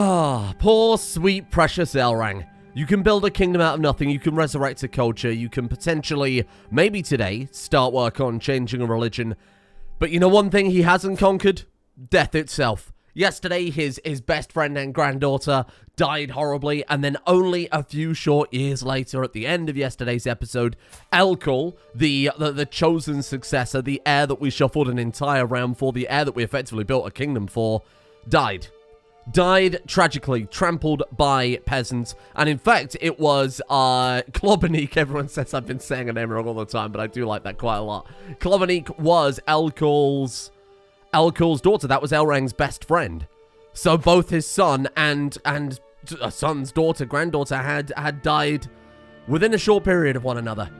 Ah, poor, sweet, precious Elrang. You can build a kingdom out of nothing, you can resurrect a culture, you can potentially, maybe today, start work on changing a religion. But you know one thing he hasn't conquered? Death itself. Yesterday, his best friend and granddaughter died horribly, and then only a few short years later, at the end of yesterday's episode, Elkul, the chosen successor, the heir that we shuffled an entire round for, the heir that we effectively built a kingdom for, died. Died tragically, trampled by peasants, and in fact, it was Klobanik. Everyone says I've been saying her name wrong all the time, but I do like that quite a lot. Klobanik was Elkul's daughter. That was Elrang's best friend. So both his son and a son's daughter, granddaughter, had died within a short period of one another.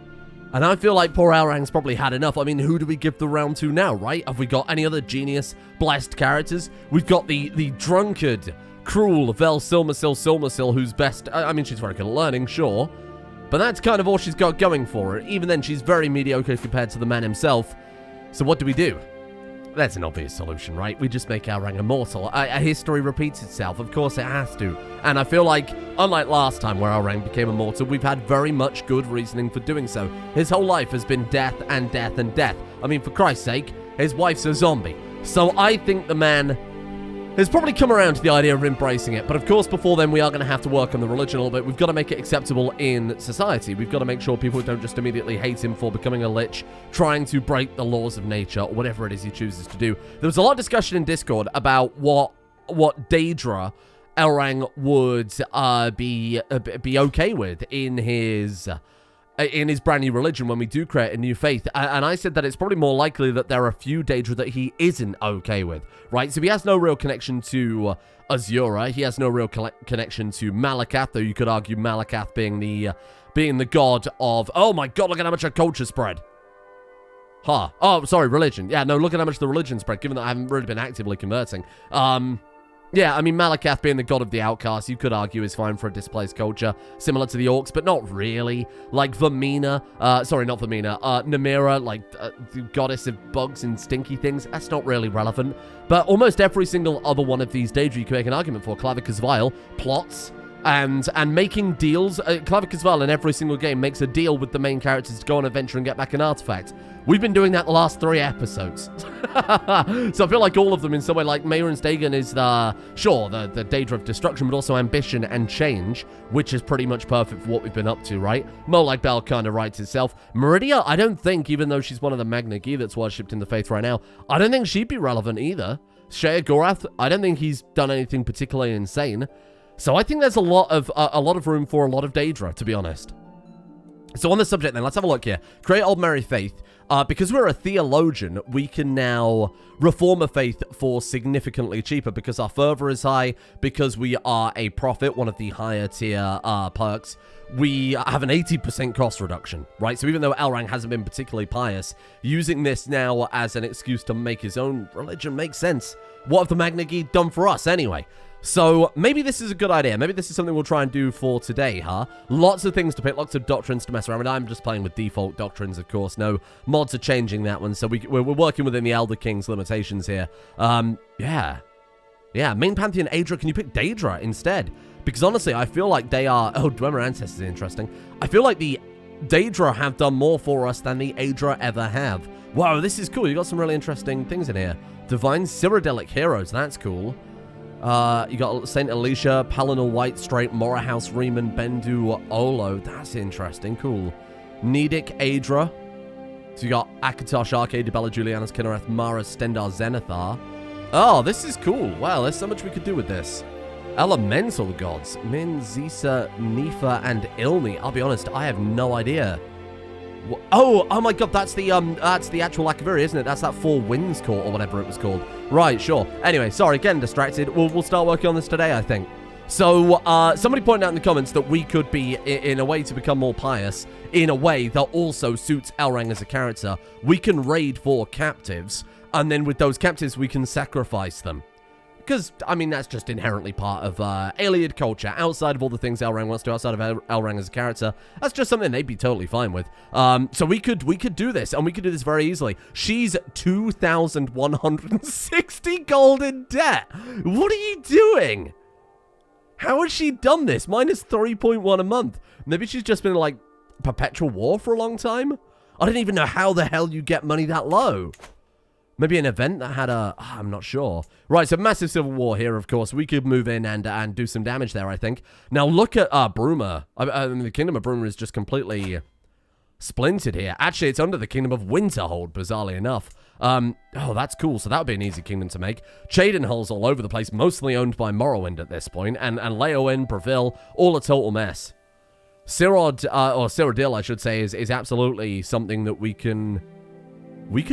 And I feel like poor Elrang's probably had enough. I mean, who do we give the round to now, right? Have we got any other genius, blessed characters? We've got the drunkard, cruel Vel Silmarsil, who's best... I mean, she's very good at learning, sure. But that's kind of all she's got going for her. Even then, she's very mediocre compared to the man himself. So what do we do? That's an obvious solution, right? We just make Elrang immortal. A history repeats itself. Of course it has to. And I feel like, unlike last time where Elrang became immortal, we've had very much good reasoning for doing so. His whole life has been death and death and death. I mean, for Christ's sake, his wife's a zombie. So I think the man has probably come around to the idea of embracing it. But of course, before then, we are going to have to work on the religion a little bit. We've got to make it acceptable in society. We've got to make sure people don't just immediately hate him for becoming a lich, trying to break the laws of nature, or whatever it is he chooses to do. There was a lot of discussion in Discord about what Daedra Elrang would be okay with in his brand new religion when we do create a new faith. And I said that it's probably more likely that there are a few Daedra that he isn't okay with, right? So he has no real connection to Azura. He has no real connection to Malakath, though you could argue Malakath being the god of... Oh my god, look at how much our culture spread. Huh. Oh, sorry, religion. Yeah, no, look at how much the religion spread, given that I haven't really been actively converting. Yeah, I mean, Malakath being the god of the outcast, you could argue is fine for a displaced culture, similar to the orcs, but not really. Like Vermina, sorry, not Vermina, Namira, like the goddess of bugs and stinky things, that's not really relevant. But almost every single other one of these Daedra you can make an argument for. Clavicus Vile, plots, and making deals. Clavicus Vile in every single game makes a deal with the main characters to go on an adventure and get back an artifact. We've been doing that the last 3 episodes. So I feel like all of them in some way, like Mehrunes Dagon is the Daedra of destruction, but also ambition and change, which is pretty much perfect for what we've been up to, right? Molag Bal kind of writes itself. Meridia, I don't think, even though she's one of the Magna Gi that's worshipped in the faith right now, I don't think she'd be relevant either. Shea Gorath, I don't think he's done anything particularly insane. So I think there's a lot of room for a lot of Daedra, to be honest. So on the subject then, let's have a look here. Create Old Merry Faith. Because we're a theologian, we can now reform a faith for significantly cheaper because our fervor is high, because we are a prophet, one of the higher tier perks. We have an 80% cost reduction, right? So even though Elrang hasn't been particularly pious, using this now as an excuse to make his own religion makes sense. What have the Magna Gi done for us anyway? So maybe this is a good idea. Maybe this is something we'll try and do for today, huh? Lots of things to pick, lots of doctrines to mess around with. I'm just playing with default doctrines, of course. No mods are changing that one, so we're working within the Elder King's limitations here. Yeah, main Pantheon Aedra. Can you pick Daedra instead? Because honestly, I feel like they are... Oh, Dwemer Ancestors is interesting. I feel like the Daedra have done more for us than the Aedra ever have. Wow, this is cool. You got some really interesting things in here. Divine Cyrodiilic Heroes. That's cool. You got Saint Alicia, Palinal White Straight, Morahouse, Riemann, Bendu, Olo. That's interesting. Cool. Nedic Aedra. So you got Akatosh, Arcade, Bella, Julianus, Kinnereth, Mara, Stendar, Zenithar. Oh, this is cool. Wow, there's so much we could do with this. Elemental gods. Min, Zisa, Nifa, and Ilni. I'll be honest, I have no idea. Oh my god, that's the actual Akaviri, isn't it? That's that Four Winds Court or whatever it was called. Right, sure. Anyway, sorry, getting distracted. We'll start working on this today, I think. So, somebody pointed out in the comments that we could be, in a way to become more pious, in a way that also suits Elrang as a character. We can raid for captives, and then with those captives, we can sacrifice them. Because, I mean, that's just inherently part of AYLEID culture. Outside of all the things Elrang wants to, outside of Elrang as a character, that's just something they'd be totally fine with. So we could do this, and we could do this very easily. She's 2,160 gold in debt. What are you doing? How has she done this? Minus 3.1 a month. Maybe she's just been in, like, perpetual war for a long time? I don't even know how the hell you get money that low. Maybe an event that had a... I'm not sure. Right, so massive civil war here, of course. We could move in and do some damage there, I think. Now, look at Bruma. I mean, the Kingdom of Bruma is just completely splintered here. Actually, it's under the Kingdom of Winterhold, bizarrely enough. Oh, that's cool. So that would be an easy kingdom to make. Cheydinhull's all over the place, mostly owned by Morrowind at this point. And Leowen, Breville, all a total mess. Cyrod, or Cyrodiil, I should say, is absolutely something that we could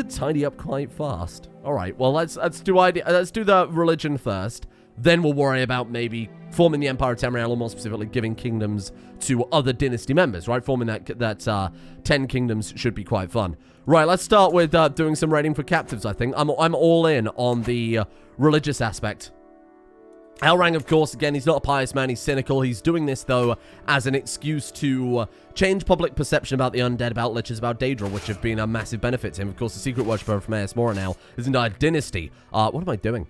tidy up quite fast. All right, well, let's do the religion first. Then we'll worry about maybe forming the Empire of Tamriel, or more specifically, giving kingdoms to other dynasty members, right? Forming that 10 kingdoms should be quite fun. Right, let's start with doing some raiding for captives, I think. I'm all in on the religious aspect. Elrang, of course, again, he's not a pious man, he's cynical. He's doing this, though, as an excuse to change public perception about the undead, about liches, about Daedra, which have been a massive benefit to him. Of course, the secret worshipper of Hermaeus Morin now is an entire dynasty. What am I doing?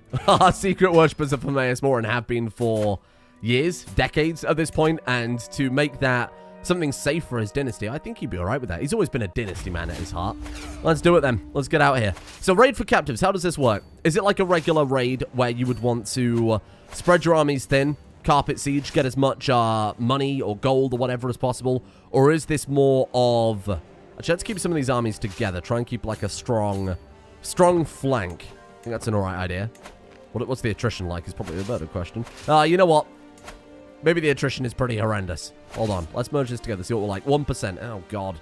Secret worshippers of Hermaeus Morin have been for years, decades at this point, and to make that something safe for his dynasty, I think he'd be all right with that. He's always been a dynasty man at his heart. Let's do it then. Let's get out here. So, raid for captives, how does this work? Is it like a regular raid where you would want to... spread your armies thin, carpet siege, get as much money or gold or whatever as possible? Or is this more of... Actually, let's keep some of these armies together. Try and keep like a strong flank. I think that's an alright idea. What's the attrition like is probably a better question. You know what? Maybe the attrition is pretty horrendous. Hold on. Let's merge this together. See what we're like. 1%. Oh, God.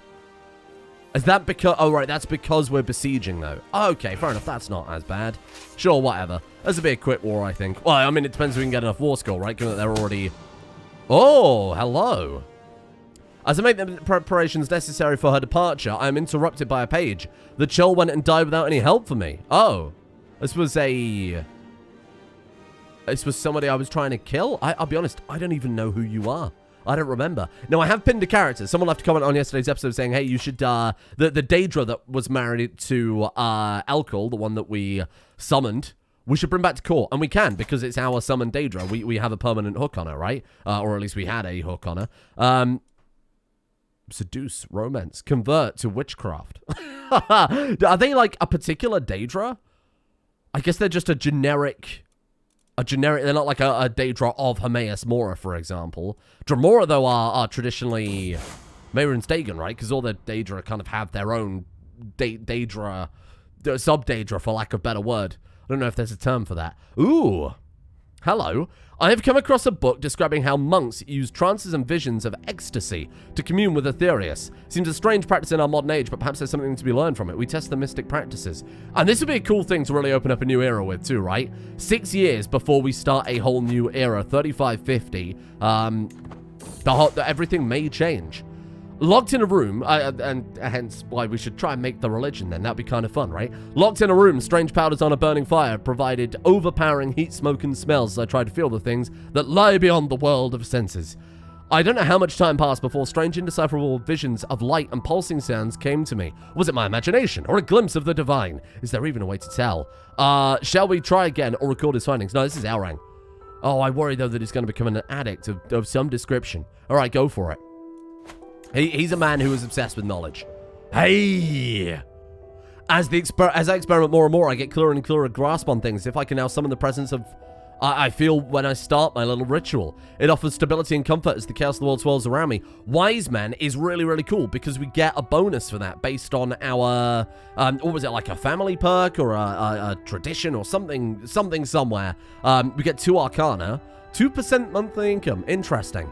Is that because... Oh, right. That's because we're besieging, though. Okay, fair enough. That's not as bad. Sure, whatever. This will be a quick war, I think. Well, I mean, it depends if we can get enough war score, right? Given that they're already... Oh, hello. As I make the preparations necessary for her departure, I am interrupted by a page. The Chill went and died without any help for me. Oh. This was somebody I was trying to kill? I'll be honest, I don't even know who you are. I don't remember. Now, I have pinned a character. Someone left a comment on yesterday's episode saying, hey, you should, the Daedra that was married to Elkul, the one that we summoned, we should bring back to court. And we can, because it's our summoned Daedra. We have a permanent hook on her, right? Or at least we had a hook on her. Seduce, romance, convert to witchcraft. Are they like a particular Daedra? I guess they're just a generic... they're not like a Daedra of Hermaeus Mora, for example. Dremora, though, are traditionally Mehrunes Dagon, right? Because all the Daedra kind of have their own Daedra, sub-Daedra, for lack of a better word. I don't know if there's a term for that. Ooh. Hello. I have come across a book describing how monks use trances and visions of ecstasy to commune with Aetherius. Seems a strange practice in our modern age, but perhaps there's something to be learned from it. We test the mystic practices. And this would be a cool thing to really open up a new era with too, right? 6 years before we start a whole new era, 3550, everything may change. Locked in a room, and hence why we should try and make the religion then. That'd be kind of fun, right? Locked in a room, strange powders on a burning fire provided overpowering heat, smoke, and smells as I tried to feel the things that lie beyond the world of senses. I don't know how much time passed before strange, indecipherable visions of light and pulsing sounds came to me. Was it my imagination, or a glimpse of the divine? Is there even a way to tell? Shall we try again, or record his findings? No, this is Elrang. Oh, I worry, though, that he's going to become an addict of some description. All right, go for it. He's a man who is obsessed with knowledge. Hey! As I experiment more and more, I get clearer and clearer grasp on things. If I can now summon the presence of... I feel when I start my little ritual. It offers stability and comfort as the chaos of the world swirls around me. Wise Man is really, really cool because we get a bonus for that based on our... what was it, like a family perk or a tradition or something somewhere. We get 2 Arcana, 2% monthly income. Interesting.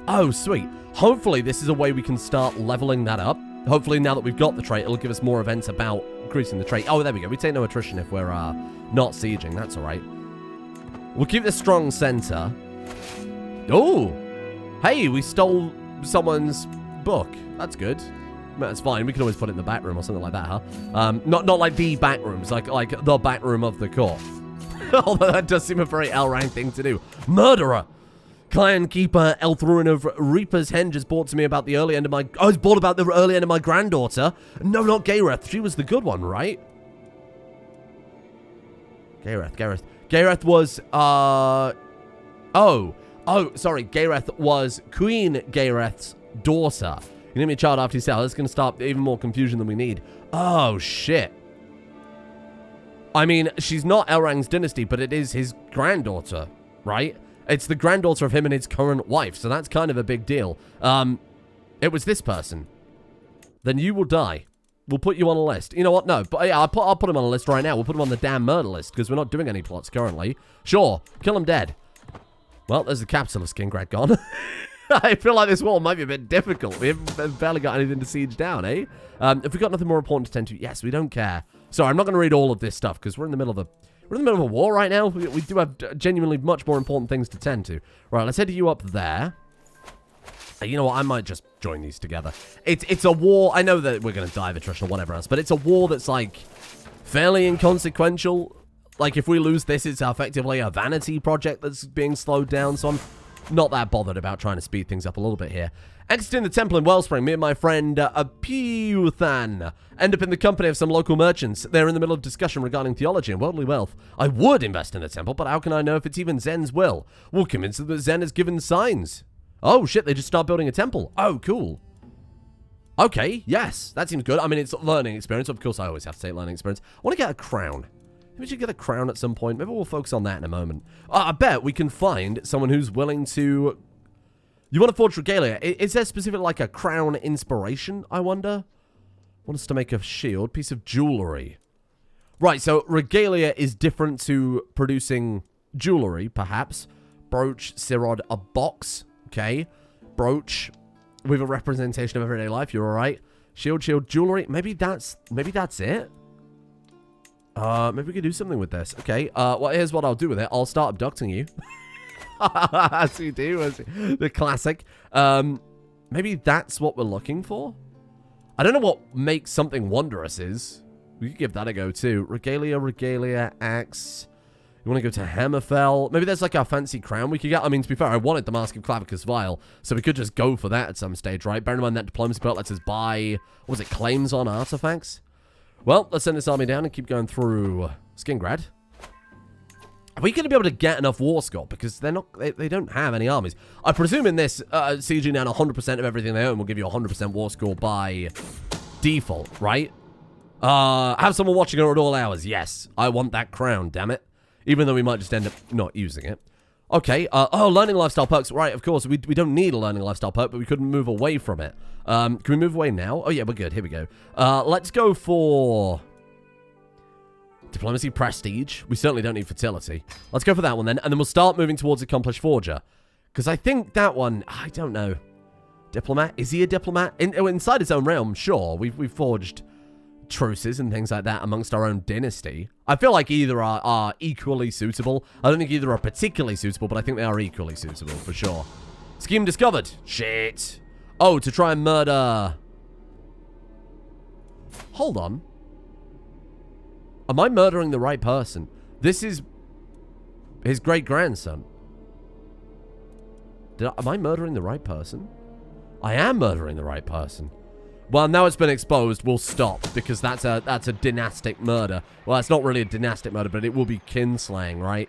Oh, sweet. Hopefully, this is a way we can start leveling that up. Hopefully, now that we've got the trait, it'll give us more events about increasing the trait. Oh, there we go. We take no attrition if we're not sieging. That's all right. We'll keep the strong center. Oh! Hey, we stole someone's book. That's good. That's fine. We can always put it in the back room or something like that, huh? Not like the back rooms, like the back room of the court. Although that does seem a very Elrang thing to do. Murderer! Clan Keeper Elthruin of Reaper's Henge has brought to me about the early end of my... I was brought about the early end of my granddaughter. No, not Gareth. She was the good one, right? Gareth was, oh, Oh, sorry. Gareth was Queen Gareth's daughter. You name a child after yourself. That's going to start even more confusion than we need. Oh, shit. I mean, she's not Elrang's dynasty, but it is his granddaughter, right? It's the granddaughter of him and his current wife, so that's kind of a big deal. It was this person. Then you will die. We'll put you on a list. You know what? No, but yeah, I'll put him on a list right now. We'll put him on the damn murder list, because we're not doing any plots currently. Sure, kill him dead. Well, there's the capitalist Kingrad gone. I feel like this war might be a bit difficult. We haven't barely got anything to siege down, eh? If we've got nothing more important to tend to, yes, we don't care. Sorry, I'm not going to read all of this stuff, because we're in the middle of a war right now. We do have genuinely much more important things to tend to. Right, let's head you up there. You know what? I might just join these together. It's a war. I know that we're going to die of attrition or whatever else, but it's a war that's, like, fairly inconsequential. Like, if we lose this, it's effectively a vanity project that's being slowed down, so I'm not that bothered about trying to speed things up a little bit here. Exiting the temple in Wellspring, me and my friend Piuthan end up in the company of some local merchants. They're in the middle of discussion regarding theology and worldly wealth. I would invest in the temple, but how can I know if it's even Zen's will? We're convinced that Zen has given signs. Oh, shit, they just start building a temple. Oh, cool. Okay, yes, that seems good. I mean, it's learning experience. Of course, I always have to say learning experience. I want to get a crown. Maybe we should get a crown at some point. Maybe we'll focus on that in a moment. I bet we can find someone who's willing to... You want to forge regalia. Is there specifically like a crown inspiration, I wonder? Want us to make a shield, piece of jewelry. Right, so regalia is different to producing jewelry, perhaps. Brooch, Sirod, a box. Okay, brooch with a representation of everyday life. You're all right. Shield, jewelry. Maybe that's it. Maybe we could do something with this. Okay. Well, here's what I'll do with it. I'll start abducting you. As we do, the classic. Maybe that's what we're looking for. I don't know what makes something wondrous is. We could give that a go too. Regalia, axe. You want to go to Hammerfell? Maybe there's like a fancy crown we could get. I mean, to be fair, I wanted the Mask of Clavicus Vial, so we could just go for that at some stage, right? Bear in mind that diplomacy belt lets us buy, what was it, claims on artifacts? Well, let's send this army down and keep going through Skingrad. Are we going to be able to get enough war score? Because they're not, they don't have any armies. I presume in this, sieging down 100% of everything they own will give you 100% war score by default, right? Have someone watching her at all hours. Yes, I want that crown, damn it. Even though we might just end up not using it. Okay, oh, learning lifestyle perks. Right, of course, we don't need a learning lifestyle perk, but we couldn't move away from it. Can we move away now? Oh, yeah, we're good. Here we go. Let's go for... Diplomacy, prestige. We certainly don't need fertility. Let's go for that one then, and then we'll start moving towards Accomplished Forger. Because I think that one... I don't know. Diplomat? Is he a diplomat? Inside his own realm, sure. We've forged... truces and things like that amongst our own dynasty. I feel like either are equally suitable. I don't think either are particularly suitable, but I think they are equally suitable for sure. Scheme discovered. Shit. Oh, to try and murder... Hold on. Am I murdering the right person? This is his great-grandson. Am I murdering the right person? I am murdering the right person. Well, now it's been exposed, we'll stop, because that's a dynastic murder. Well, it's not really a dynastic murder, but it will be kinslaying, right?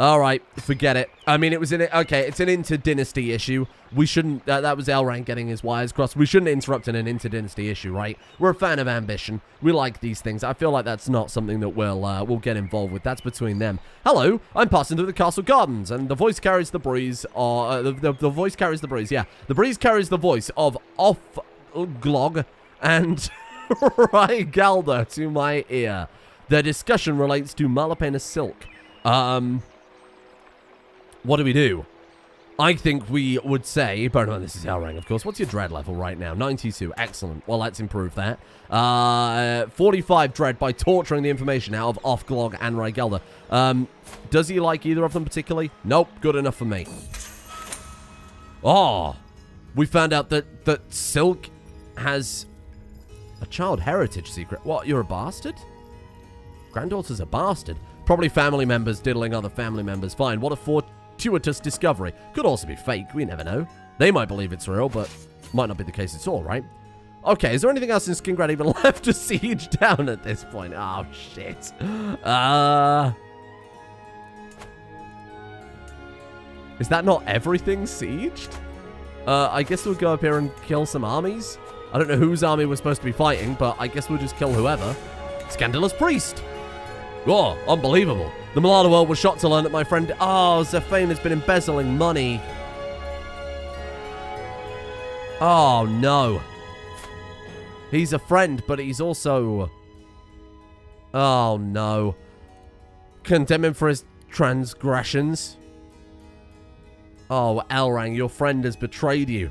Alright, forget it. I mean, it was okay, it's an inter-dynasty issue. We shouldn't, that was Elrang getting his wires crossed. We shouldn't interrupt an inter-dynasty issue, right? We're a fan of ambition. We like these things. I feel like that's not something that we'll get involved with. That's between them. Hello, I'm passing through the castle gardens, and the voice carries the breeze, the voice carries the breeze, yeah. The breeze carries the voice of Glog and Reimagined to my ear. Their discussion relates to Malapena silk. What do we do? I think we would say, bear in mind this is Elrang, of course. What's your dread level right now? 92. Excellent. Well, let's improve that. 45 dread by torturing the information out of Offglog and Reigelda. Does he like either of them particularly? Nope. Good enough for me. Oh, we found out that Silk has a child heritage secret. What, you're a bastard? Granddaughter's a bastard. Probably family members diddling other family members. Fine. What a fortuitous discovery. Could also be fake. We never know. They might believe it's real, but might not be the case at all, right? Okay, is there anything else in Skingrad even left to siege down at this point? Oh, shit. Is that not everything sieged? I guess we'll go up here and kill some armies. I don't know whose army we're supposed to be fighting, but I guess we'll just kill whoever. Scandalous Priest. Oh, unbelievable. The Milano world was shocked to learn that my friend... Oh, Zephain has been embezzling money. Oh, no. He's a friend, but he's also... Oh, no. Condemn him for his transgressions. Oh, Elrang, your friend has betrayed you.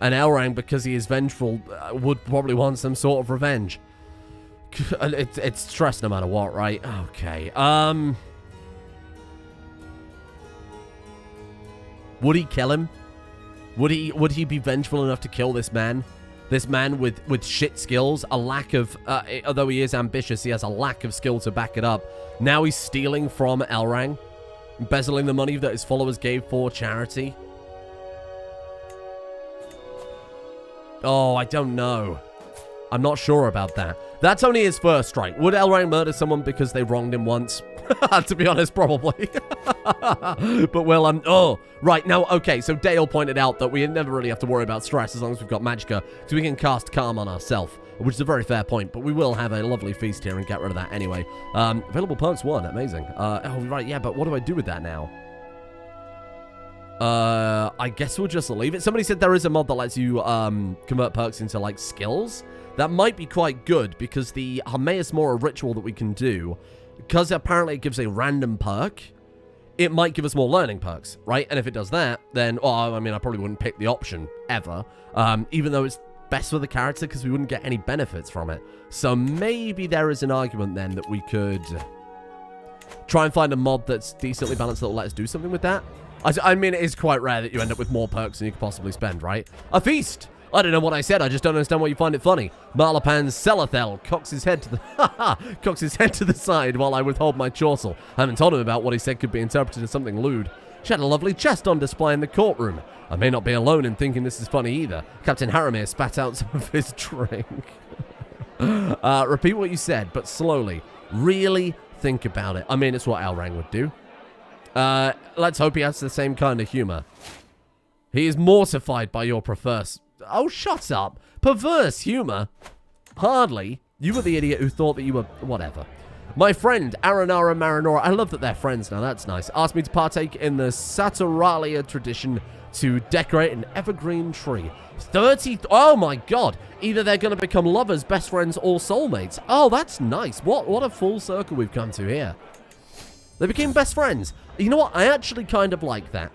And Elrang, because he is vengeful, would probably want some sort of revenge. It's stress no matter what, right? Okay. Would he kill him? Would he be vengeful enough to kill this man? This man with shit skills, a lack of, although he is ambitious, he has a lack of skill to back it up. Now he's stealing from Elrang, embezzling the money that his followers gave for charity. Oh, I don't know. I'm not sure about that. That's only his first strike. Would Elrang murder someone because they wronged him once? To be honest, probably. But well, oh, right. Now, okay, so Dale pointed out that we never really have to worry about stress as long as we've got Magicka, so we can cast Calm on ourselves, which is a very fair point, but we will have a lovely feast here and get rid of that anyway. Available perks 1. Amazing. Oh, right, yeah, but what do I do with that now? I guess we'll just leave it. Somebody said there is a mod that lets you convert perks into, like, skills. That might be quite good, because the Hermaeus Mora ritual that we can do, because apparently it gives a random perk, it might give us more learning perks, right? And if it does that, then, oh, I mean, I probably wouldn't pick the option, ever, even though it's best for the character, because we wouldn't get any benefits from it. So maybe there is an argument, then, that we could try and find a mod that's decently balanced that will let us do something with that. I mean, it is quite rare that you end up with more perks than you could possibly spend, right? A feast! I don't know what I said, I just don't understand why you find it funny. Marlapan Selathel cocks his head to the side while I withhold my chaursel. I haven't told him about what he said could be interpreted as something lewd. She had a lovely chest on display in the courtroom. I may not be alone in thinking this is funny either. Captain Haramir spat out some of his drink. Repeat what you said, but slowly. Really think about it. I mean, it's what Elrang would do. Let's hope he has the same kind of humor. He is mortified by your perverse... Oh, shut up. Perverse humor? Hardly. You were the idiot who thought that you were... Whatever. My friend, Aranara Marinora, I love that they're friends now, that's nice, asked me to partake in the Saturalia tradition to decorate an evergreen tree. 30... Oh, my God. Either they're going to become lovers, best friends, or soulmates. Oh, that's nice. What a full circle we've come to here. They became best friends. You know what? I actually kind of like that.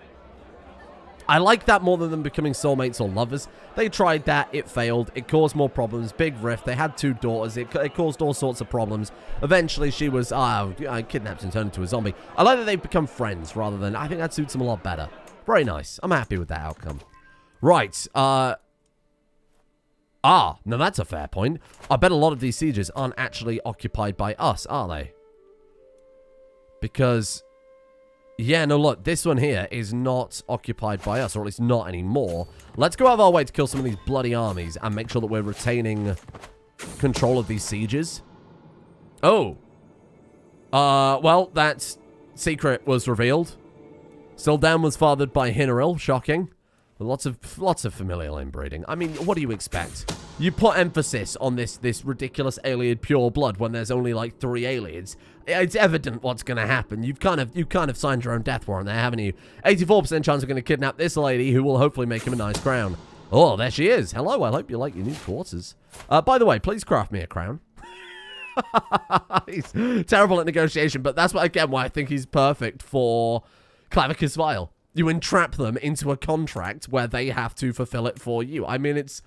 I like that more than them becoming soulmates or lovers. They tried that. It failed. It caused more problems. Big rift. They had 2 daughters. It caused all sorts of problems. Eventually, she was kidnapped and turned into a zombie. I like that they've become friends rather than... I think that suits them a lot better. Very nice. I'm happy with that outcome. Right. Now that's a fair point. I bet a lot of these sieges aren't actually occupied by us, are they? Because... Yeah, no, look, this one here is not occupied by us, or at least not anymore. Let's go out of our way to kill some of these bloody armies and make sure that we're retaining control of these sieges. Oh. Well, that secret was revealed. Sildan was fathered by Hinaril, shocking. Lots of familial inbreeding. I mean, what do you expect? You put emphasis on this ridiculous Ayleid pure blood when there's only like 3 Ayleids. It's evident what's going to happen. You've kind of signed your own death warrant there, haven't you? 84% chance we're going to kidnap this lady, who will hopefully make him a nice crown. Oh, there she is. Hello, I hope you like your new quarters. By the way, please craft me a crown. He's terrible at negotiation, but that's why I think he's perfect for Clavicus Vile. You entrap them into a contract where they have to fulfill it for you. I mean, it's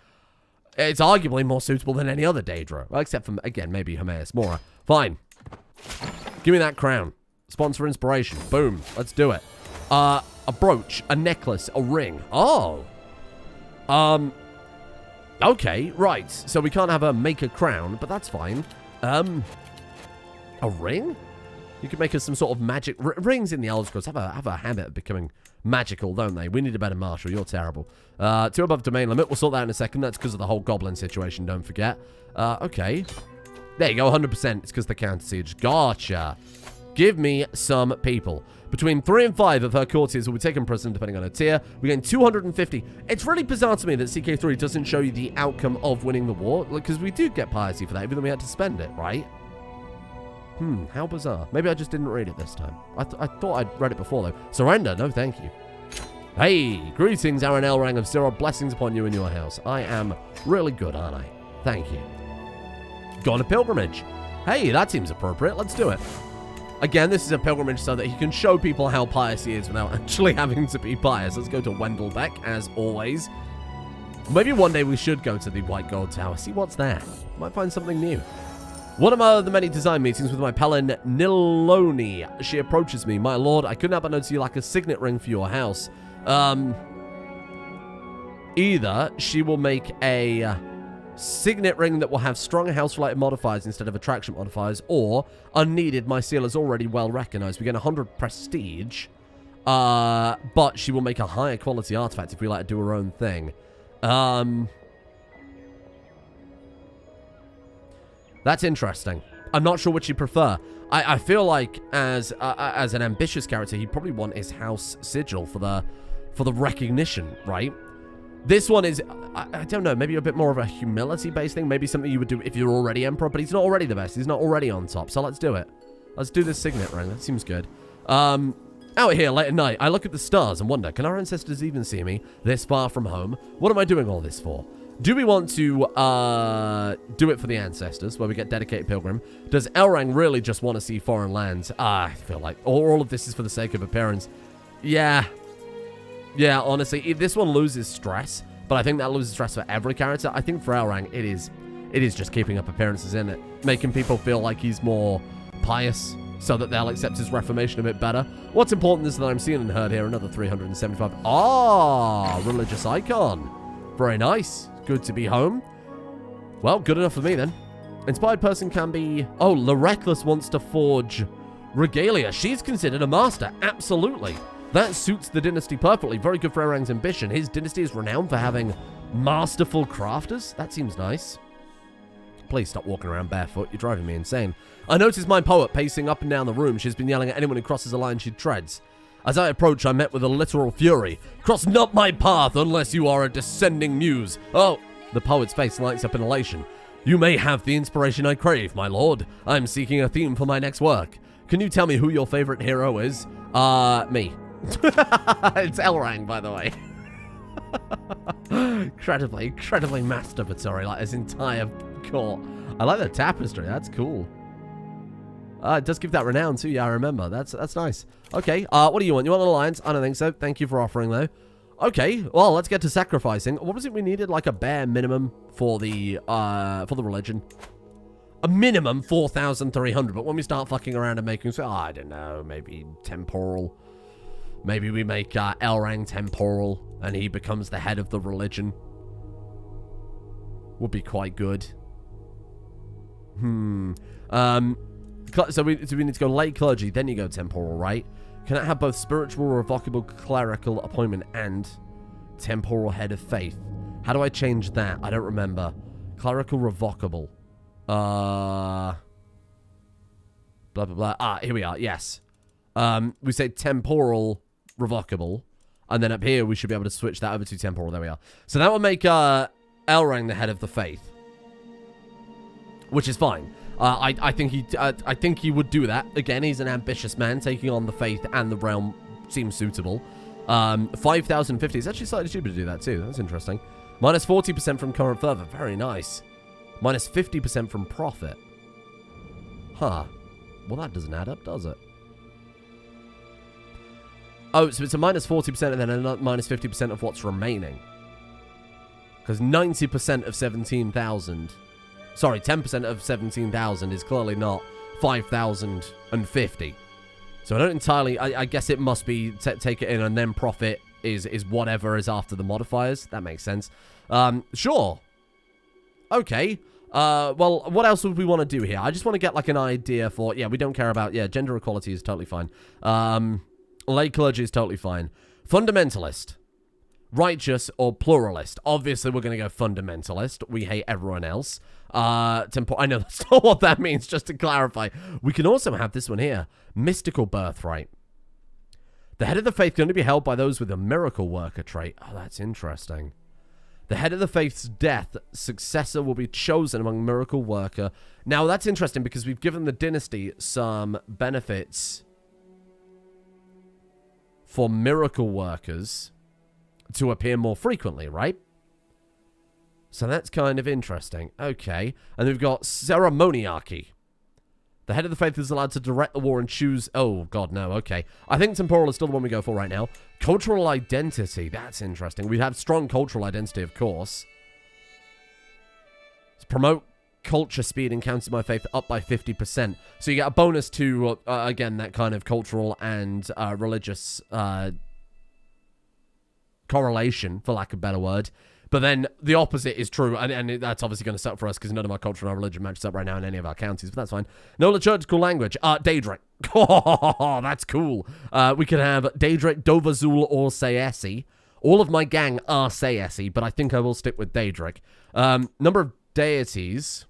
arguably more suitable than any other Daedra. Well, except for, again, maybe Hermaeus Mora. Fine. Give me that crown. Sponsor inspiration. Boom. Let's do it. A brooch, a necklace, a ring. Oh. Okay, right. So we can't have her make a crown, but that's fine. A ring? You could make us some sort of magic... rings in the Elder Scrolls have a habit of becoming magical, don't they? We need a better marshal. You're terrible. 2 above domain limit. We'll sort that in a second. That's because of the whole goblin situation, don't forget. Okay. There you go, 100%. It's because of the counter siege. Gotcha. Give me some people. Between 3 and 5 of her courtiers will be taken prisoner, depending on her tier. We gain 250. It's really bizarre to me that CK3 doesn't show you the outcome of winning the war, because we do get piety for that, even though we had to spend it, right? How bizarre. Maybe I just didn't read it this time. I thought I'd read it before, though. Surrender? No, thank you. Hey, greetings, Aaron Elrang of Zero. Blessings upon you and your house. I am really good, aren't I? Thank you. Go on a pilgrimage. Hey, that seems appropriate. Let's do it. Again, this is a pilgrimage so that he can show people how pious he is without actually having to be pious. Let's go to Wendelbeck, as always. Maybe one day we should go to the White Gold Tower. See what's there. Might find something new. One of the many design meetings with my Pelin Niloni. She approaches me. My lord, I couldn't help but notice you lack a signet ring for your house. Either she will make a signet ring that will have stronger house-related modifiers instead of attraction modifiers, or unneeded, my seal is already well recognized. We get 100 prestige, but she will make a higher quality artifact if we let her do her own thing. That's interesting. I'm not sure which you prefer. I feel like as an ambitious character, he'd probably want his house sigil for the recognition, right? This one is, I don't know, maybe a bit more of a humility-based thing. Maybe something you would do if you're already Emperor, but he's not already the best. He's not already on top, so let's do it. Let's do this signet ring. That seems good. Out here late at night, I look at the stars and wonder, can our ancestors even see me this far from home? What am I doing all this for? Do we want to do it for the ancestors, where we get dedicated pilgrim? Does Elrang really just want to see foreign lands? I feel like all of this is for the sake of appearance. Yeah. Yeah, honestly, this one loses stress, but I think that loses stress for every character. I think for Elrang, it is just keeping up appearances in it, making people feel like he's more pious, so that they'll accept his reformation a bit better. What's important is that I'm seeing and heard here another 375. Ah, religious icon. Very nice. Good to be home. Well, good enough for me then. Inspired person can be... Oh, the Reckless wants to forge regalia. She's considered a master. Absolutely. That suits the dynasty perfectly. Very good for Elrang's ambition. His dynasty is renowned for having masterful crafters. That seems nice. Please stop walking around barefoot. You're driving me insane. I noticed my poet pacing up and down the room. She's been yelling at anyone who crosses a line she treads. As I approach, I'm met with a literal fury. Cross not my path unless you are a descending muse. Oh, the poet's face lights up in elation. You may have the inspiration I crave, my lord. I'm seeking a theme for my next work. Can you tell me who your favorite hero is? Me. It's Elrang, by the way. incredibly masturbatory, like his entire court. I like the tapestry. That's cool. It does give that renown too. Yeah, I remember. That's nice. Okay. What do you want? You want an alliance? I don't think so. Thank you for offering, though. Okay. Well, let's get to sacrificing. What was it we needed? Like a bare minimum for the religion. A minimum 4,300. But when we start fucking around and making, so I don't know, maybe temporal. Maybe we make Elrang temporal, and he becomes the head of the religion. Would be quite good. So we need to go lay clergy, then you go temporal, right? Can I have both spiritual, revocable, clerical appointment and temporal head of faith? How do I change that? I don't remember. Clerical, revocable. Blah, blah, blah. Ah, here we are. Yes. We say temporal, revocable. And then up here, we should be able to switch that over to temporal. There we are. So that will make Elrang the head of the faith. Which is fine. I think he would do that. Again, he's an ambitious man. Taking on the faith and the realm seems suitable. 5,050. It's actually slightly cheaper to do that too. That's interesting. Minus 40% from current fervor. Very nice. Minus 50% from profit. Huh. Well, that doesn't add up, does it? Oh, so it's a minus 40% and then a minus 50% of what's remaining. Because 90% of 17,000... Sorry, 10% of 17,000 is clearly not 5,050. So I don't entirely... I guess it must be take it in and then profit is whatever is after the modifiers. That makes sense. Sure. Okay. Well, what else would we want to do here? I just want to get like an idea for... Yeah, we don't care about... Yeah, gender equality is totally fine. Lay clergy is totally fine. Fundamentalist. Righteous or pluralist. Obviously, we're going to go fundamentalist. We hate everyone else. I know that's not what that means, just to clarify. We can also have this one here. Mystical birthright. The head of the faith can only be held by those with a miracle worker trait. Oh, that's interesting. The head of the faith's death, successor will be chosen among miracle worker. Now, that's interesting because we've given the dynasty some benefits for miracle workers to appear more frequently, right? So that's kind of interesting. Okay. And we've got ceremoniarchy. The head of the faith is allowed to direct the war and choose... Oh, God, no. Okay. I think temporal is still the one we go for right now. Cultural identity. That's interesting. We have strong cultural identity, of course. Let's promote culture speed and counter my faith up by 50%. So you get a bonus to, again, that kind of cultural and religious correlation, for lack of a better word. But then the opposite is true, and that's obviously going to suck for us because none of our culture and our religion matches up right now in any of our counties, but that's fine. No liturgical language. Daedric. Oh, that's cool. We could have Daedric, Dovazul, or Sayesi. All of my gang are Sayesi, but I think I will stick with Daedric. Number of deities.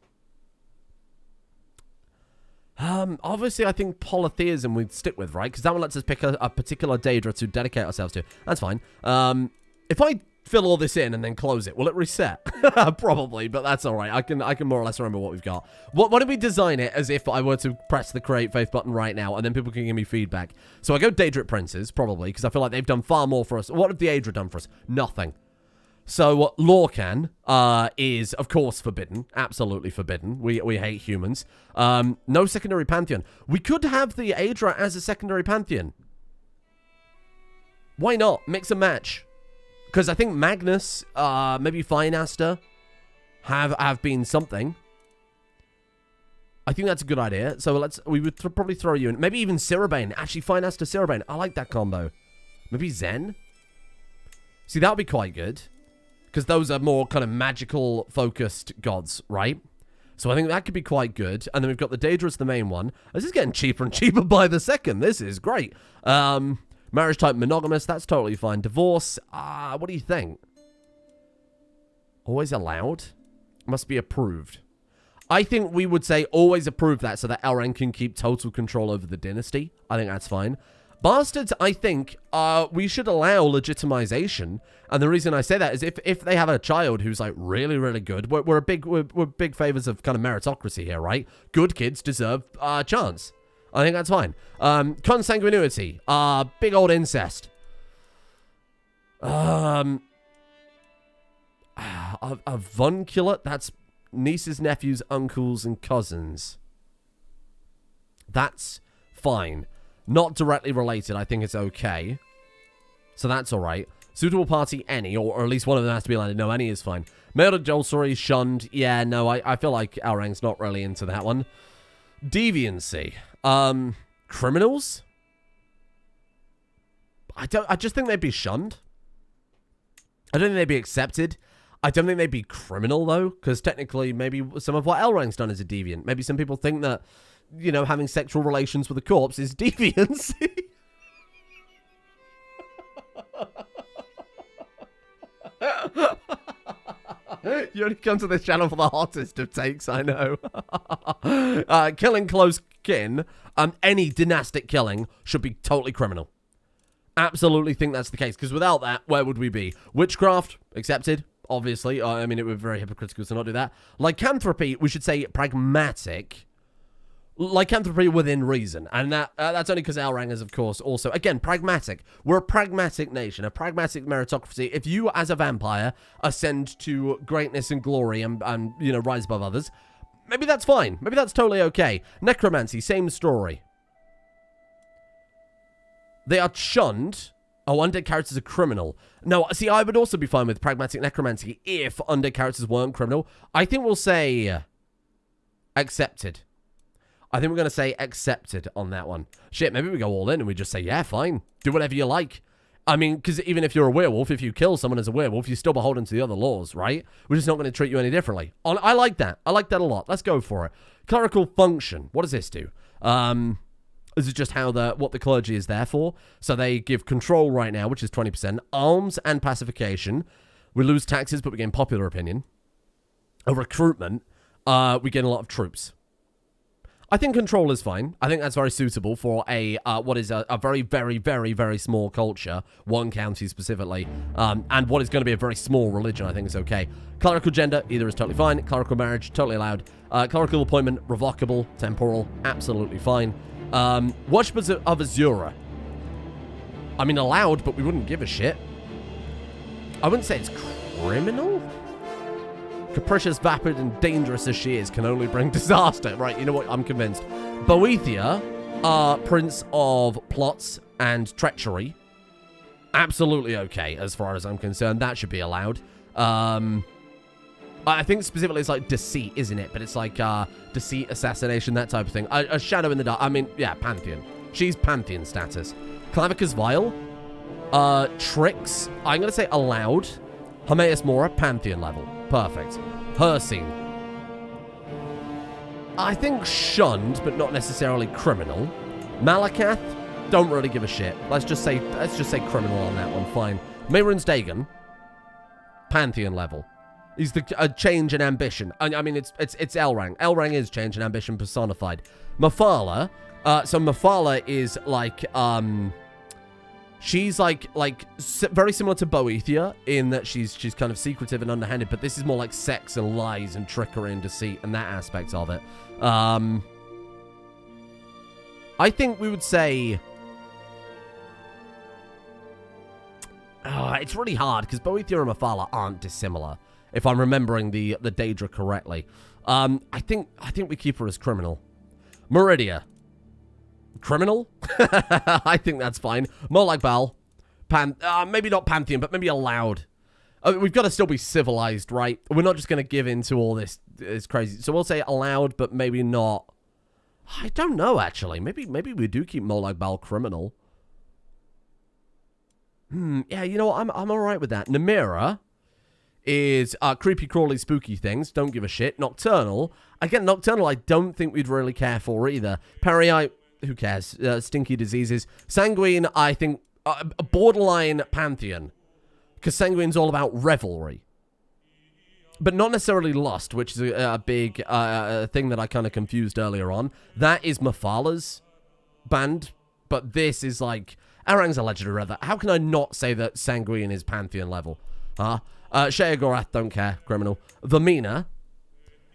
Obviously, I think polytheism we'd stick with, right? Because that one lets us pick a particular Daedra to dedicate ourselves to. That's fine. If I fill all this in and then close it, will it reset? Probably, but that's all right. I can more or less remember what we've got. Why don't we design it as if I were to press the create faith button right now, and then people can give me feedback. So I go Daedric princes, probably, because I feel like they've done far more for us. What have the Aedra done for us? Nothing. So Lorcan is, of course, forbidden. Absolutely forbidden. We hate humans. No secondary pantheon. We could have the Aedra as a secondary pantheon. Why not? Mix and match. Because I think Magnus, maybe Finaster have been something. I think that's a good idea. So we would probably throw you in. Maybe even Cerebane. Actually, Finaster, Cerebane. I like that combo. Maybe Zen. See, that would be quite good. Because those are more kind of magical focused gods, right? So I think that could be quite good. And then we've got the Daedra as the main one. This is getting cheaper and cheaper by the second. This is great. Marriage type monogamous, that's totally fine. Divorce, what do you think? Always allowed? Must be approved. I think we would say always approve that so that Elrond can keep total control over the dynasty. I think that's fine. Bastards, I think we should allow legitimization. And the reason I say that is if they have a child who's like really, really good, we're big favors of kind of meritocracy here, right? Good kids deserve a chance. I think that's fine. Consanguinity. Big old incest. Avunculate. That's nieces, nephews, uncles, and cousins. That's fine. Not directly related. I think it's okay. So that's alright. Suitable party, any. Or at least one of them has to be landed. No, any is fine. Male adultery, shunned. Yeah, no, I feel like Elrang's not really into that one. Deviancy. Criminals? I just think they'd be shunned. I don't think they'd be accepted. I don't think they'd be criminal, though, because technically maybe some of what Elrang's done is a deviant. Maybe some people think that, you know, having sexual relations with a corpse is deviancy. You only come to this channel for the hottest of takes, I know. Killing close kin, any dynastic killing should be totally criminal. Absolutely think that's the case, because without that, where would we be? Witchcraft, accepted, obviously. I mean, it would be very hypocritical to not do that. Lycanthropy, we should say pragmatic. Lycanthropy within reason. And that's only because Elrond is, of course, also, again, pragmatic. We're a pragmatic nation, a pragmatic meritocracy. If you, as a vampire, ascend to greatness and glory and you know, rise above others, maybe that's fine. Maybe that's totally okay. Necromancy, same story. They are shunned. Oh, undead characters are criminal. No, see, I would also be fine with pragmatic necromancy if undead characters weren't criminal. I think we'll say accepted. I think we're going to say accepted on that one. Shit, maybe we go all in and we just say, yeah, fine. Do whatever you like. I mean, because even if you're a werewolf, if you kill someone as a werewolf, you're still beholden to the other laws, right? We're just not going to treat you any differently. I like that. I like that a lot. Let's go for it. Clerical function. What does this do? This is just how what the clergy is there for. So they give control right now, which is 20%. Alms and pacification. We lose taxes, but we gain popular opinion. A recruitment. We gain a lot of troops. I think control is fine. I think that's very suitable for a what is a very, very, very, very small culture, one county specifically, and what is going to be a very small religion. I think is okay. Clerical gender, either is totally fine. Clerical marriage, totally allowed. Clerical appointment, revocable, temporal, absolutely fine. Worshippers of Azura. I mean, allowed, but we wouldn't give a shit. I wouldn't say it's criminal. Capricious, vapid, and dangerous as she is, can only bring disaster. Right, you know what? I'm convinced. Boethia, prince of plots and treachery. Absolutely okay, as far as I'm concerned. That should be allowed. I think specifically it's like deceit, isn't it? But it's like deceit, assassination, that type of thing. A shadow in the dark. I mean, yeah, Pantheon. She's Pantheon status. Clavicus Vile. Tricks. I'm going to say allowed. Hermaeus Mora, Pantheon level. Perfect. Hircine. I think shunned, but not necessarily criminal. Malakath, don't really give a shit. Let's just say criminal on that one. Fine. Mehrunes Dagon, Pantheon level. He's the change in ambition. I mean, it's Elrang. Elrang is change in ambition personified. Mephala. So Mephala is like she's like very similar to Boethia in that she's kind of secretive and underhanded, but this is more like sex and lies and trickery and deceit and that aspect of it. I think we would say it's really hard because Boethia and Mephala aren't dissimilar, if I'm remembering the Daedra correctly. I think we keep her as criminal. Meridia. Criminal? I think that's fine. More like Baal. Maybe not Pantheon, but maybe allowed. We've got to still be civilized, right? We're not just going to give in to all this crazy. So we'll say allowed, but maybe not. I don't know, actually. Maybe we do keep Molag Bal criminal. Yeah, you know what? I'm all right with that. Namira is creepy, crawly, spooky things. Don't give a shit. Nocturnal. Again, Nocturnal I don't think we'd really care for either. Periite. Who cares? Stinky diseases. Sanguine, I think, borderline Pantheon. Because Sanguine's all about revelry. But not necessarily lust, which is a big thing that I kind of confused earlier on. That is Mephala's band. But this is like... Arang's a legendary rather. How can I not say that Sanguine is Pantheon level? Sheogorath, don't care. Criminal. Vermina...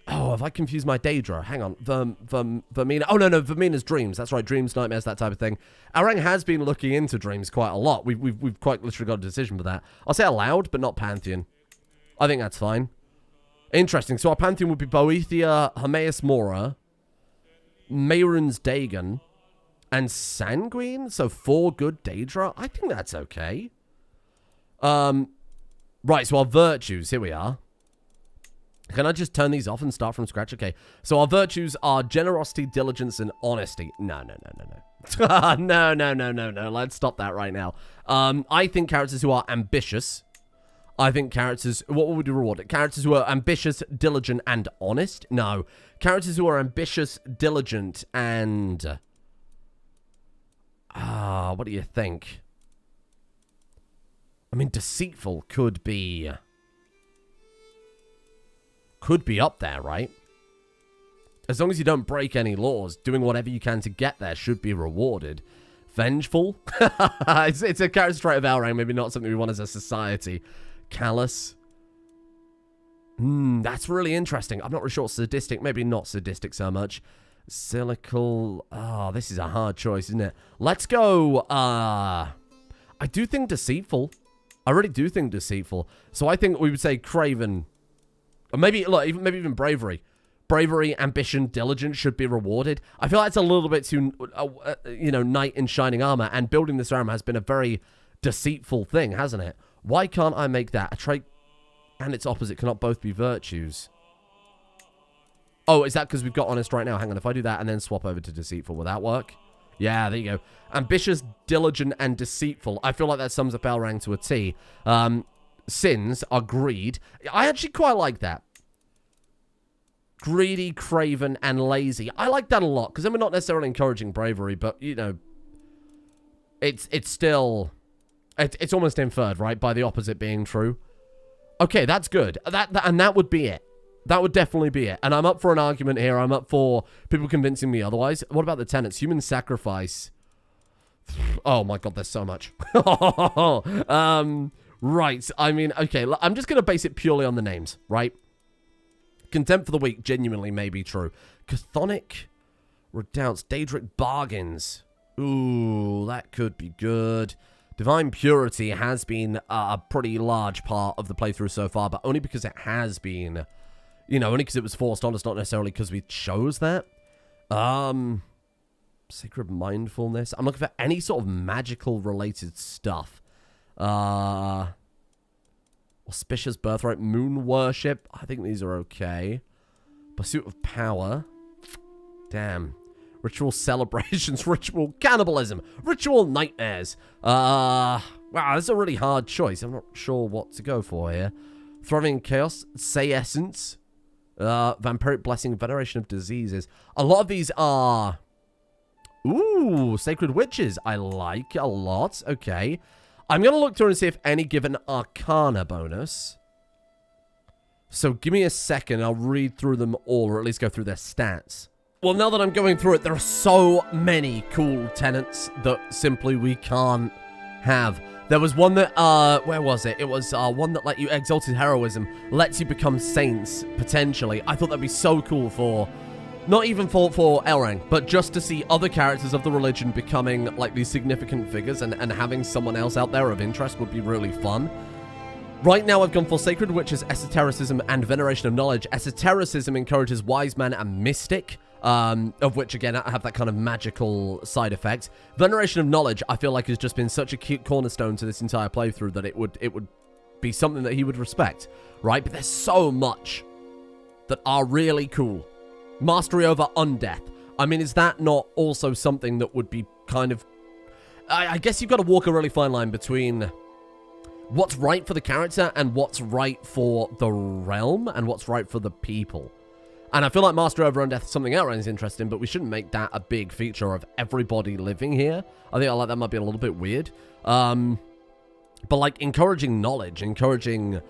Oh, have I confused my Daedra? Hang on. Vermina. Oh, no. Vermina's dreams. That's right. Dreams, nightmares, that type of thing. Arang has been looking into dreams quite a lot. We've quite literally got a decision for that. I'll say allowed, but not Pantheon. I think that's fine. Interesting. So our Pantheon would be Boethia, Hermaeus Mora, Mehrunes Dagon, and Sanguine. So 4 good Daedra. I think that's okay. Right, so our virtues. Here we are. Can I just turn these off and start from scratch? Okay. So our virtues are generosity, diligence, and honesty. No. No. Let's stop that right now. I think characters who are ambitious. I think characters... What would we reward it? Characters who are ambitious, diligent, and honest? No. Characters who are ambitious, diligent, and... what do you think? I mean, deceitful could be up there, right? As long as you don't break any laws, doing whatever you can to get there should be rewarded. Vengeful? it's a character trait of Elrang, maybe not something we want as a society. Callous? That's really interesting. I'm not really sure. Sadistic, maybe not sadistic so much. Cynical. Oh, this is a hard choice, isn't it? Let's go, I do think deceitful. I really do think deceitful. So I think we would say craven. Or maybe, look, maybe even bravery. Bravery, ambition, diligence should be rewarded. I feel like it's a little bit too, knight in shining armor. And building this armor has been a very deceitful thing, hasn't it? Why can't I make that a trait and its opposite cannot both be virtues? Oh, is that because we've got honest right now? Hang on, if I do that and then swap over to deceitful, will that work? Yeah, there you go. Ambitious, diligent, and deceitful. I feel like that sums up Elrang to a T. Sins are greed. I actually quite like that. Greedy, craven, and lazy. I like that a lot, because then we're not necessarily encouraging bravery, but, it's still... It's almost inferred, right, by the opposite being true. Okay, that's good. And that would be it. That would definitely be it. And I'm up for an argument here. I'm up for people convincing me otherwise. What about the tenets? Human sacrifice. Oh my god, there's so much. Right. I mean, okay. I'm just going to base it purely on the names, right? Contempt for the weak genuinely may be true. Chthonic redoubts. Daedric bargains. Ooh, that could be good. Divine Purity has been a pretty large part of the playthrough so far, but only because it has been, you know, only because it was forced on us, not necessarily because we chose that. Sacred Mindfulness. I'm looking for any sort of magical related stuff. Auspicious Birthright. Moon Worship. I think these are okay. Pursuit of Power. Damn. Ritual Celebrations. Ritual Cannibalism. Ritual Nightmares. Wow, that's a really hard choice. I'm not sure what to go for here. Thriving Chaos. Say Essence. Vampiric Blessing. Veneration of Diseases. A lot of these are... Ooh, Sacred Witches. I like a lot. Okay. I'm going to look through and see if any give an Arcana bonus. So give me a second. I'll read through them all, or at least go through their stats. Well, now that I'm going through it, there are so many cool tenets that simply we can't have. There was one that, where was it? It was one that let you, Exalted Heroism, lets you become saints, potentially. I thought that'd be so cool for, not even for Elrang, but just to see other characters of the religion becoming, like, these significant figures and having someone else out there of interest would be really fun. Right now, I've gone for Sacred Witches, Esotericism, and Veneration of Knowledge. Esotericism encourages Wise Man and Mystic, of which, again, I have that kind of magical side effect. Veneration of Knowledge, I feel like, has just been such a cute cornerstone to this entire playthrough that it would be something that he would respect, right? But there's so much that are really cool. Mastery over Undeath. I mean, is that not also something that would be kind of... I guess you've got to walk a really fine line between what's right for the character and what's right for the realm and what's right for the people. And I feel like Mastery over Undeath is something Elrond is interested in, but we shouldn't make that a big feature of everybody living here. I think that might be a little bit weird. But, like, encouraging knowledge, encouraging...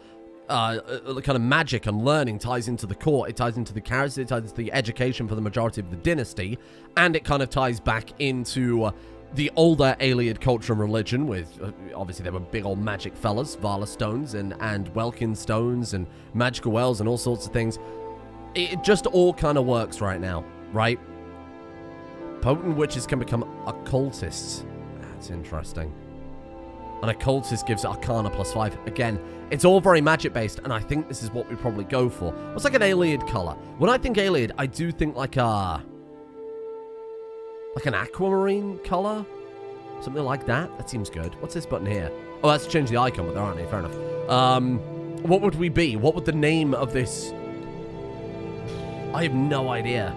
kind of magic and learning ties into the court, it ties into the characters, it ties into the education for the majority of the dynasty, and it kind of ties back into the older AYLEID culture and religion with, obviously there were big old magic fellas, Vala stones and Welkin stones and magical wells and all sorts of things. It just all kind of works right now, right? Potent witches can become occultists. That's interesting. An occultist gives Arcana +5. Again, it's all very magic-based, and I think this is what we probably go for. What's like an AYLEID color? When I think AYLEID, I do think like an aquamarine color? Something like that? That seems good. What's this button here? Oh, that's to change the icon, but there aren't any. Fair enough. What would we be? What would the name of this... I have no idea.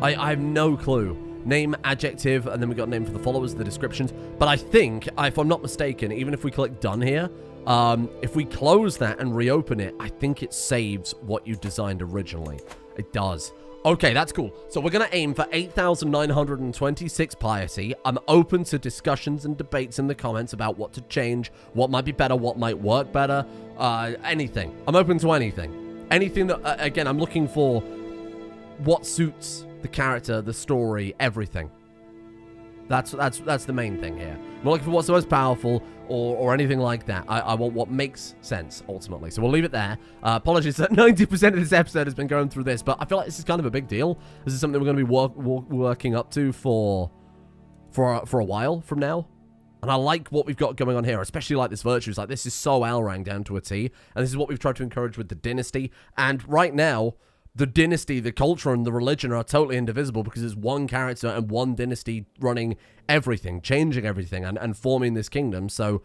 I have no clue. Name, adjective, and then we got name for the followers, the descriptions. But I think, if I'm not mistaken, even if we click done here, if we close that and reopen it, I think it saves what you designed originally. It does. Okay, that's cool. So we're going to aim for 8,926 piety. I'm open to discussions and debates in the comments about what to change, what might be better, what might work better, anything. I'm open to anything. Anything that, again, I'm looking for what suits the character, the story, everything. That's the main thing here. I'm not looking for what's the most powerful or anything like that. I want what makes sense, ultimately. So we'll leave it there. Apologies that 90% of this episode has been going through this, but I feel like this is kind of a big deal. This is something we're going to be working up to for a while from now. And I like what we've got going on here, especially like this virtues. Like, this is so Elrang down to a T. And this is what we've tried to encourage with the dynasty. And right now, the dynasty, the culture, and the religion are totally indivisible because it's one character and one dynasty running everything, changing everything, and forming this kingdom. So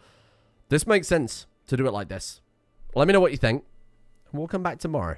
this makes sense to do it like this. Let me know what you think, and we'll come back tomorrow.